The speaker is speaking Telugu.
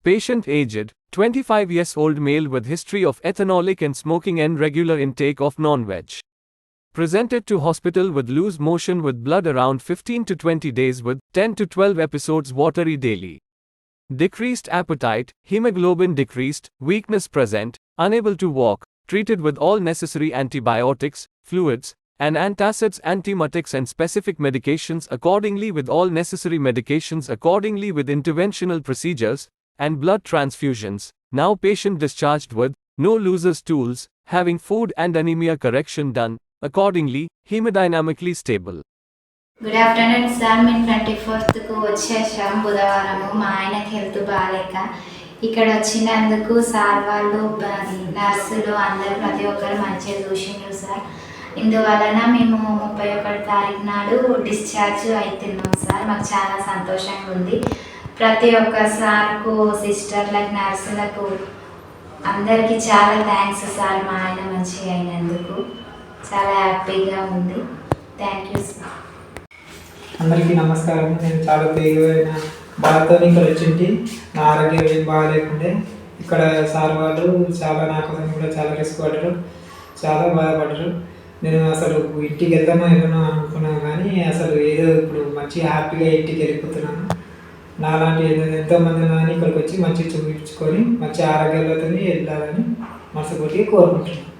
Patient aged, 25 years old male with history of ethanolic and smoking and regular intake of non-veg. Presented to hospital with loose motion with blood around 15 to 20 days with 10 to 12 episodes watery daily. Decreased appetite, hemoglobin decreased, weakness present, unable to walk, treated with all necessary antibiotics, fluids, and antacids, antiemetics and specific medications accordingly with all necessary medications accordingly with interventional procedures, and blood transfusions. Now patient discharged with no loser stools, having food and anemia correction done, accordingly, hemodynamically stable. Good afternoon sir. మేము 24th వచ్చేసాం బుధవారము. మా ఆయనకి హెల్త్ బాగాలేక ఇక్కడ వచ్చినందుకు సార్ వాళ్ళు నర్సులు అందరూ ప్రతి ఒక్కరు మంచిగా చూసిండ్రు సార్. ఇందువలన మేము 31 తారీఖు నాడు డిశ్చార్జ్ అవుతున్నాం సార్. మాకు చాలా సంతోషంగా ఉంది. ప్రతి ఒక్క సార్కు, సిస్టర్లకు, నర్సులకు అందరికీ చాలా థ్యాంక్స్ సార్. మా ఆయన మంచిగా అయినందుకు చాలా హ్యాపీగా ఉంది. Thank you sir. అందరికీ నమస్కారం. నేను చాలా తీవ్రమైన బాధతో ఇక్కడ వచ్చింటి. నా ఆరోగ్యం ఏం బాగాలేకుంటే ఇక్కడ సార్ వాళ్ళు చాలా నా కోసం కూడా చాలా రిస్క్ పడ్డారు, చాలా బాధపడ్డారు. నేను అసలు ఇంటికి వెళ్దామో ఏమో అనుకున్నాను, కానీ అసలు ఏదో ఇప్పుడు మంచి హ్యాపీగా ఇంటికి వెళ్ళిపోతున్నాను. నాలాంటి ఎంతోమంది కానీ ఇక్కడికి వచ్చి మంచిగా చూపించుకొని మంచి ఆరోగ్యాలతో వెళ్ళాలని మనస్ఫూర్తిగా కోరుకుంటున్నాను.